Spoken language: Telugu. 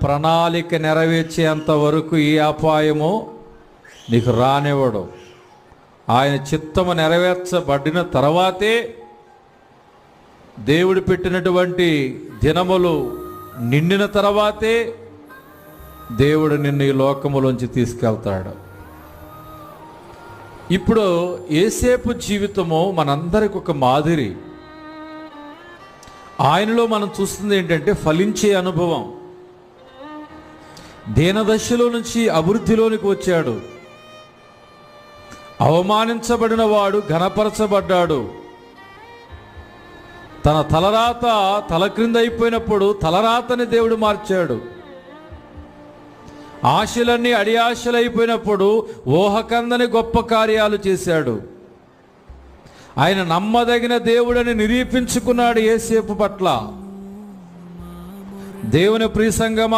ప్రణాళిక నెరవేర్చేంత వరకు ఈ అపాయము నీకు రానివ్వడు. ఆయన చిత్తము నెరవేర్చబడిన తర్వాతే, దేవుడు పెట్టినటువంటి దినములు నిండిన తర్వాతే దేవుడు నిన్ను ఈ లోకములోంచి తీసుకెళ్తాడు. ఇప్పుడు యేసేపు జీవితము మనందరికి ఒక మాదిరి. ఆయనలో మనం చూస్తుంది ఏంటంటే ఫలించే అనుభవం. దీనదశలో నుంచి అభివృద్ధిలోనికి వచ్చాడు. అవమానించబడిన వాడు ఘనపరచబడ్డాడు. తన తలరాత తల క్రింద అయిపోయినప్పుడు తలరాతని దేవుడు మార్చాడు. ఆశలన్నీ అడియాశలైపోయినప్పుడు ఊహకందని గొప్ప కార్యాలు చేశాడు. ఆయన నమ్మదగిన దేవుడని నిరూపించుకున్నాడు యేసేపు పట్ల. దేవుని ప్రియ సంగమా,